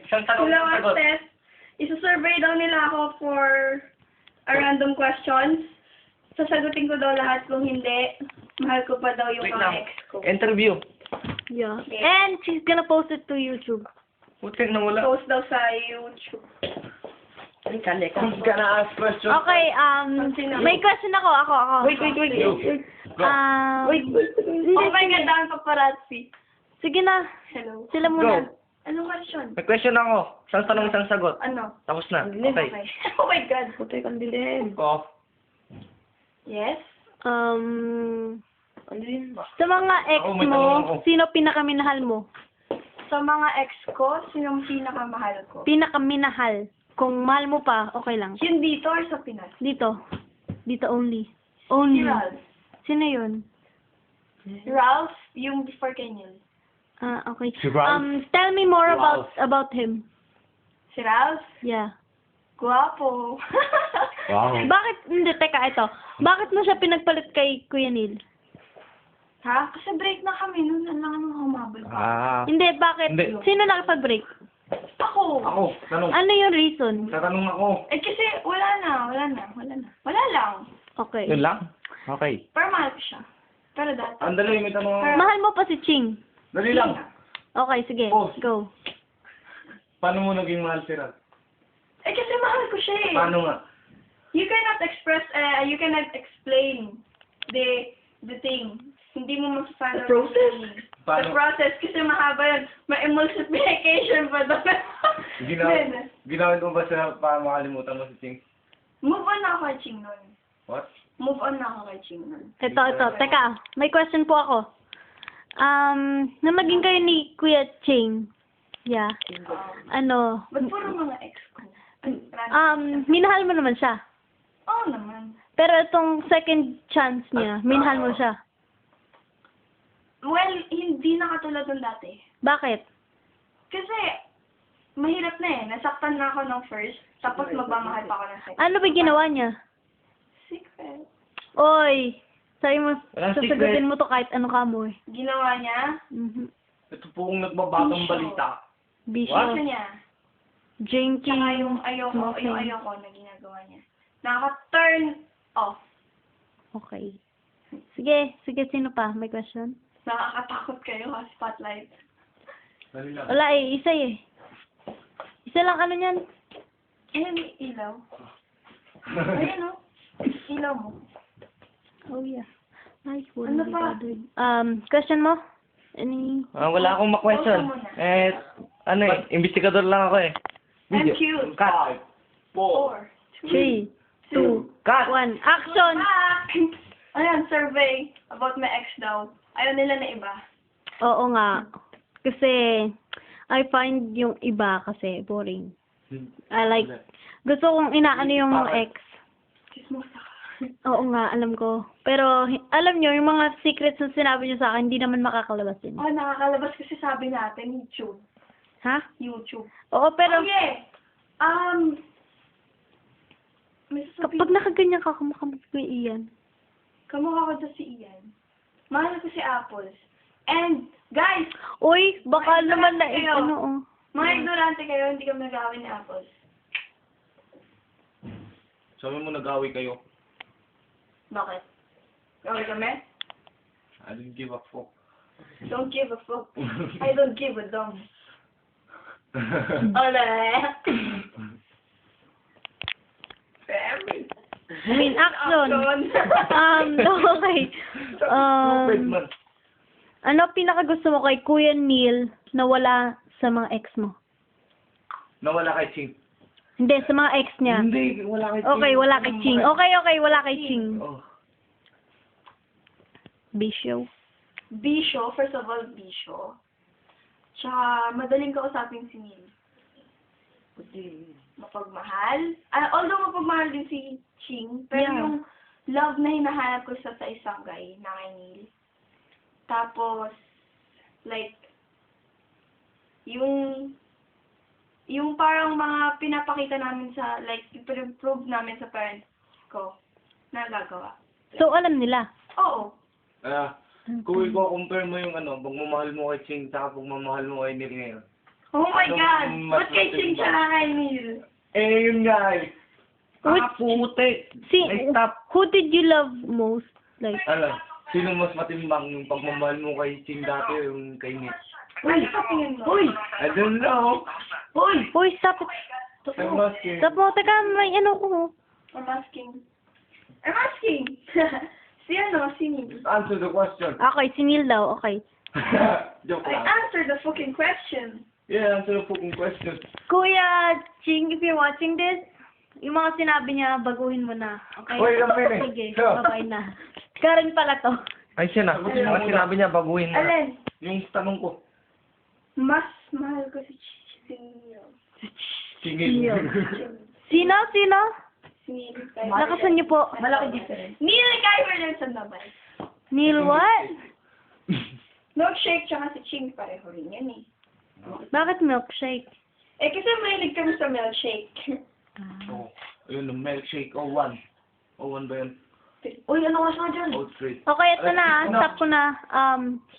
Isang tanong, isang Dalawang sagot. test. Isa-survey daw nila ako for a random questions. Sasagutin ko daw lahat. Kung hindi, mahal ko pa daw yung Wait mga lang. ex ko. Interview. Yeah. Okay. And she's gonna post it to YouTube. Putik na wala. Post daw sa YouTube. Who's gonna ask questions? Okay, Sino? may question ako. Wait. Go. Hindi, Oh my sige. God, dami paparazzi. Sige na. Hello. Sila muna. Go. Anong question? May question ako. Isang tanong, isang sagot. Ano? Tapos na. Okay. Okay. Oh my God. Putek ang dilim. Go. Yes? Sa mga ex Ako, may mo, tanong ako. sino pinakaminahal mo? Sa mga ex ko, sinong pinakamahal ko? Pinakaminahal. Kung mahal mo pa, okay lang. Yun dito or sa Pinas? Dito. Dito only. Si Only. Ralph. Sino yun? Ralph, yung before kay Neil. Okay. Si Ralph? Tell me more Ralph. about him. Si Ralph? Yeah. Guwapo. Wow. Bakit, hindi, teka, ito. Bakit mo siya pinagpalit kay Kuya Neil? Ha? Kasi break na kami. Nun lang nung humabol pa. Hindi, bakit? Hindi. Sino nakipag-break? Ako. Ako, tanong. Ano yung reason? Tatanong ako. Eh kasi wala na. Wala lang. Okay. Yun lang? Okay. Pero mahal ko siya. Pero dati. Andali, may tanong ako. Mahal mo pa si Ching. Dali lang. Okay, sige. Pause. Go. Paano mo naging mahal si Ralph? Eh kasi mahal ko siya eh. Paano nga? You cannot explain the thing. Hindi mo masasabi. The process? The process kasi mahaba yun. May emulsification pa doon. Ginawin mo ba siya para makalimutan mo si Ching? Move on na ako kay Ching nun. What? Move on na ako kay Ching nun. Ito. Teka, may question po ako. Nung naging kayo ni Kuya Ching, yeah, Ba't puro mga ex ko? minahal mo naman siya. Oo naman. Pero itong second chance niya, minahal mo siya. Well, hindi na katulad ng dati. Bakit? Kasi, mahirap na eh. Nasaktan na ako ng first, tapos magmamahal pa ako ng second. Ano ba ginawa niya? Secret. Oy, sabi mo, Walang sasagutin secret. mo to kahit ano ka mo eh. Ginawa niya, Ito po kung nagbabatang Bisyo. balita. Bisyo. gusto niya. Drinking. Tsaka yung smoking. ayoko na ginagawa niya. Nakaka-turn off. Okay. Sige, sino pa? May question? Nakakatakot kayo ha, spotlight. Dali lang. Wala eh, isa eh. Isa lang ano niyan? Ayan, may ilaw. Ayan o. Ilaw mo. Oh yeah. Ay, Ano pa? Question mo? Any? Wala akong ma-question. Investigador lang ako eh. I'm cute. Cut. 4, 3, 2, Cut. 1. Action! Ayan, survey about my ex daw. Ayaw nila na iba. Oo nga. Kasi, I find yung iba kasi boring. I like, gusto kong inaano yung mga ex. Chismosa ka. Oo nga, alam ko. Pero, alam nyo, yung mga secrets na sinabi nyo sa akin, hindi naman makakalabas yun. Oh, nakakalabas kasi sabi natin, YouTube. Ha? YouTube. Oo, pero, Oh, yeah. May sasabihin. kapag nakaganyan ka, kumakamit ko yung iyan. Kamukha ko dyan si Ian. Mahal ko si Apples. And, guys, Uy, baka May naman na, ignorante kayo. ano, oh. mga ignorante kayo, hindi kami nag-away ni Apples. Sabi mo nag-away kayo. Bakit? Away kami? I didn't give a fuck. Don't give a fuck. I don't give a damn. Ole. Very. I mean, action. Okay. Stupid man. Ano pinakagusto mo kay Kuya Neil na wala sa mga ex mo? Nawala kay Ching. Hindi, sa mga ex niya. Hindi, wala kay Ching. Okay, wala kay Ching. Okay, wala kay Ching. Oh. Bisyo. Bisyo, first of all, bisyo. Tsaka, madaling kausapin si Neil. Mapagmahal. Although mapagmahal din si Ching, pero Yeah. yung love na hinahanap ko sa isang guy, na kay Neil. Tapos, like, yung parang mga pinapakita namin sa, like, prove namin sa parents ko na gagawa. So, alam nila. Oo. Kung i-compare mo yung pagmamahal mo kay Ching saka pagmamahal mo kay Neil ngayon. Oh my Yung God! mas Ba't kay Ching siya matimbang. kay Neil? Eh, yun nga eh. Which- puti. Ay, stop. Who did you love most? Like, Ano, sino mas matimbang yung pagmamahal mo kay Ching dati o yung kay Nick? Uy, sa tingin mo? Uy! I don't know. Uy, stop it. I'm asking. Stop mo, teka, may ano ko. I'm asking. Si ano, si Neil. Answer the question. Okay, si Neil daw, okay. Joke I lang. answered the fucking question. Yeah, answer the fucking question. Kuya Ching, if you're watching this, yung mga sinabi niya, baguhin mo na. Okay? Wait a minute. Sige, Sure. babay na. Karen pala to. Ay, siya na. Ang sinabi niya, baguhin na. Alin? Yung tanong ko. Mas mahal ko si Neil. Singil. Sino? Sino? Si Neil. Lakasan niyo po. Malaki difference. Neil kay Williamson naman. Neil what? Milkshake tsaka si Ching pareho rin yan eh. Bakit milkshake? Eh kasi mahilig kami sa milkshake. Oh, yun, yung milkshake. 01. 01 ba yun? Uy, ano ka siya dyan? 03. Okay, ito na. Ano? Stop ko na.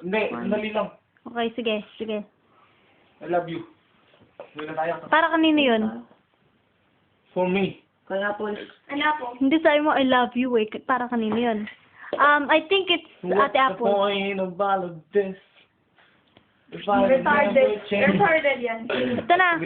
Hindi, dali lang. Okay, sige, sige. I love you. Uwi na tayo. Para kanino yun? For me. Ano po? Hindi sabi mo, I love you eh. Para kanino yun? I think it's What's Ate the Apple. point of all of this? If I never Retarded. change. Retarded yan. Ito na.